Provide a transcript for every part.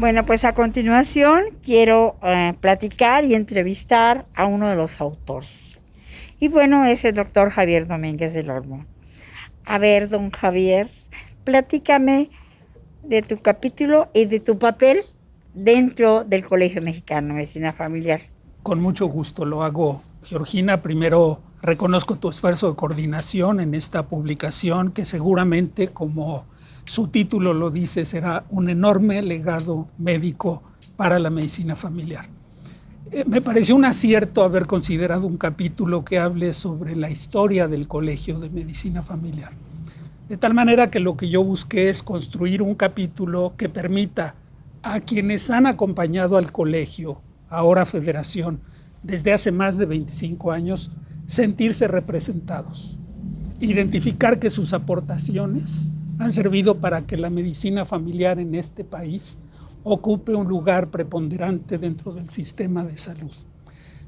Bueno, pues a continuación quiero platicar y entrevistar a uno de los autores. Y bueno, es el doctor Javier Domínguez del Olmo. A ver, don Javier, platícame de tu capítulo y de tu papel dentro del Colegio Mexicano de Medicina Familiar. Con mucho gusto lo hago, Georgina. Primero reconozco tu esfuerzo de coordinación en esta publicación que seguramente, como su título lo dice, será un enorme legado médico para la medicina familiar. Me pareció un acierto haber considerado un capítulo que hable sobre la historia del Colegio de Medicina Familiar. De tal manera que lo que yo busqué es construir un capítulo que permita a quienes han acompañado al colegio, ahora Federación, desde hace más de 25 años, sentirse representados. Identificar que sus aportaciones han servido para que la medicina familiar en este país ocupe un lugar preponderante dentro del sistema de salud.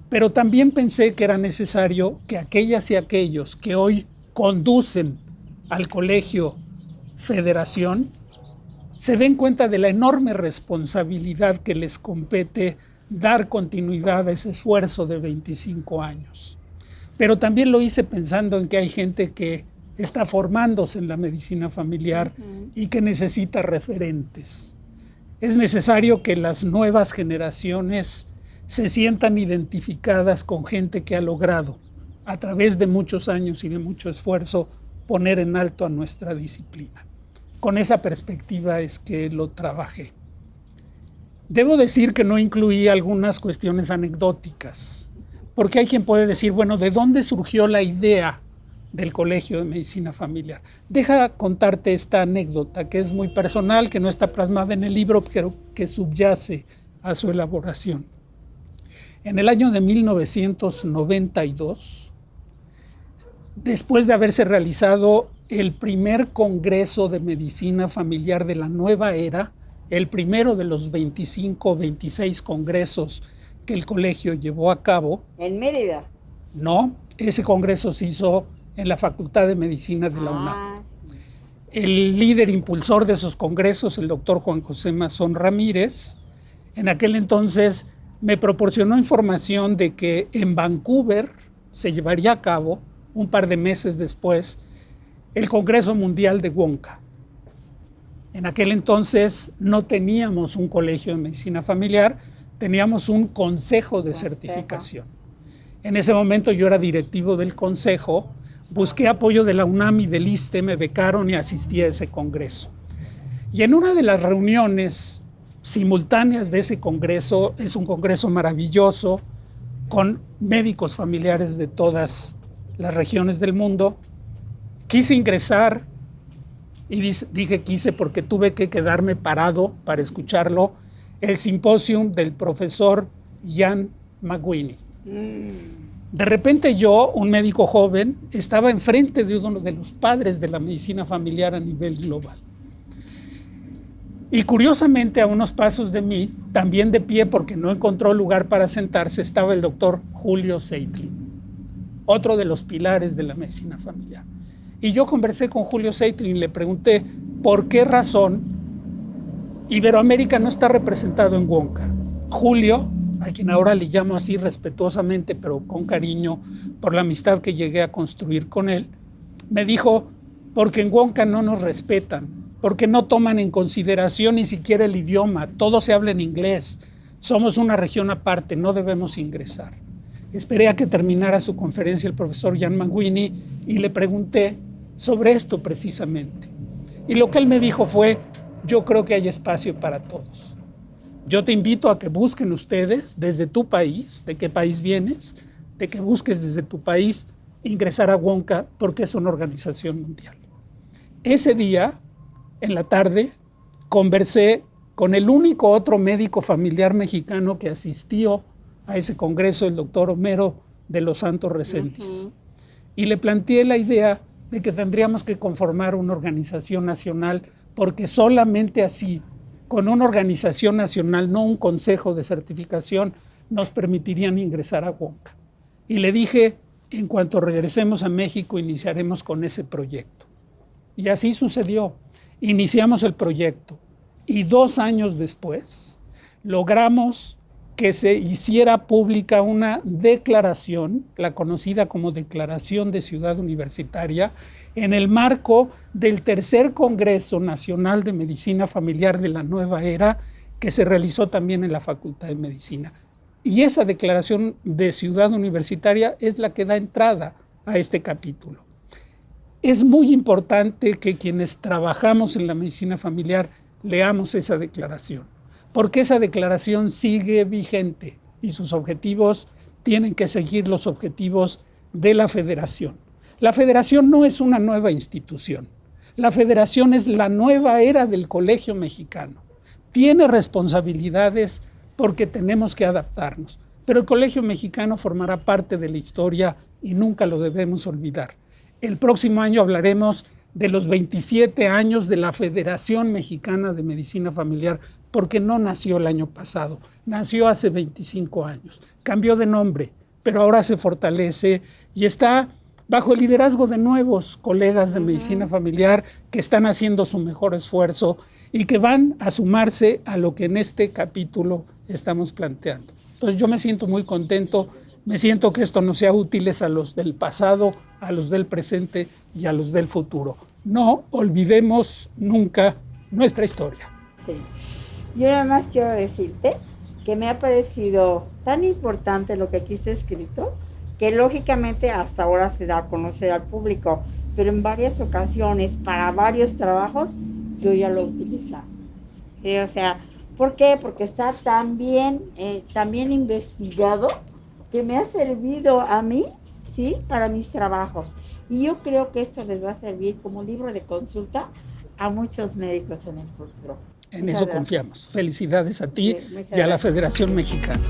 Pero también pensé que era necesario que aquellas y aquellos que hoy conducen al Colegio Federación se den cuenta de la enorme responsabilidad que les compete dar continuidad a ese esfuerzo de 25 años. Pero también lo hice pensando en que hay gente que está formándose en la medicina familiar y que necesita referentes. Es necesario que las nuevas generaciones se sientan identificadas con gente que ha logrado, a través de muchos años y de mucho esfuerzo, poner en alto a nuestra disciplina. Con esa perspectiva es que lo trabajé. Debo decir que no incluí algunas cuestiones anecdóticas, porque hay quien puede decir, bueno, ¿de dónde surgió la idea del Colegio de Medicina Familiar? Deja contarte esta anécdota que es muy personal, que no está plasmada en el libro, pero que subyace a su elaboración. En el año de 1992, después de haberse realizado el primer Congreso de Medicina Familiar de la nueva era, el primero de los 25 o 26 congresos que el colegio llevó a cabo. ¿En Mérida? No, ese congreso se hizo en la Facultad de Medicina de la UNAM. El líder impulsor de esos congresos, el doctor Juan José Mazón Ramírez, en aquel entonces me proporcionó información de que en Vancouver se llevaría a cabo, un par de meses después, el Congreso Mundial de Wonka. En aquel entonces no teníamos un colegio de medicina familiar, teníamos un consejo de certificación. En ese momento yo era directivo del consejo, busqué apoyo de la UNAM y del ISSSTE, me becaron y asistí a ese congreso. Y en una de las reuniones simultáneas de ese congreso, es un congreso maravilloso, con médicos familiares de todas las regiones del mundo, quise ingresar y dije quise porque tuve que quedarme parado para escucharlo, el simposium del profesor Ian McWhinney. De repente yo, un médico joven, estaba enfrente de uno de los padres de la medicina familiar a nivel global. Y curiosamente, a unos pasos de mí, también de pie porque no encontró lugar para sentarse, estaba el doctor Julio Zeitlin, otro de los pilares de la medicina familiar. Y yo conversé con Julio Zeitlin y le pregunté por qué razón Iberoamérica no está representado en Wonka. Julio, a quien ahora le llamo así respetuosamente, pero con cariño, por la amistad que llegué a construir con él, me dijo, porque en Wonka no nos respetan, porque no toman en consideración ni siquiera el idioma, todo se habla en inglés, somos una región aparte, no debemos ingresar. Esperé a que terminara su conferencia el profesor Ian McWhinney y le pregunté sobre esto precisamente. Y lo que él me dijo fue, yo creo que hay espacio para todos. Yo te invito a que busquen ustedes desde tu país, de qué país vienes, de que busques desde tu país ingresar a Wonka porque es una organización mundial. Ese día, en la tarde, conversé con el único otro médico familiar mexicano que asistió a ese congreso, el doctor Homero de los Santos Reséndiz. Y le planteé la idea de que tendríamos que conformar una organización nacional porque solamente así, con una organización nacional, no un consejo de certificación, nos permitirían ingresar a Wonka. Y le dije, en cuanto regresemos a México, iniciaremos con ese proyecto. Y así sucedió. Iniciamos el proyecto. Y 2 años después logramos que se hiciera pública una declaración, la conocida como Declaración de Ciudad Universitaria, en el marco del tercer Congreso Nacional de Medicina Familiar de la Nueva Era, que se realizó también en la Facultad de Medicina. Y esa Declaración de Ciudad Universitaria es la que da entrada a este capítulo. Es muy importante que quienes trabajamos en la medicina familiar leamos esa declaración, porque esa declaración sigue vigente y sus objetivos tienen que seguir los objetivos de la federación. La federación no es una nueva institución. La federación es la nueva era del Colegio Mexicano. Tiene responsabilidades porque tenemos que adaptarnos, pero el Colegio Mexicano formará parte de la historia y nunca lo debemos olvidar. El próximo año hablaremos de los 27 años de la Federación Mexicana de Medicina Familiar, porque no nació el año pasado, nació hace 25 años, cambió de nombre, pero ahora se fortalece y está bajo el liderazgo de nuevos colegas de medicina familiar que están haciendo su mejor esfuerzo y que van a sumarse a lo que en este capítulo estamos planteando. Entonces yo me siento muy contento, me siento que esto nos sea útil a los del pasado, a los del presente y a los del futuro. No olvidemos nunca nuestra historia. Sí. Yo nada más quiero decirte que me ha parecido tan importante lo que aquí está escrito, que lógicamente hasta ahora se da a conocer al público, pero en varias ocasiones, para varios trabajos, yo ya lo he utilizado. O sea, ¿por qué? Porque está tan bien investigado que me ha servido a mí, ¿sí?, para mis trabajos. Y yo creo que esto les va a servir como libro de consulta a muchos médicos en el futuro. En eso confiamos. Felicidades a ti y a la Federación Mexicana.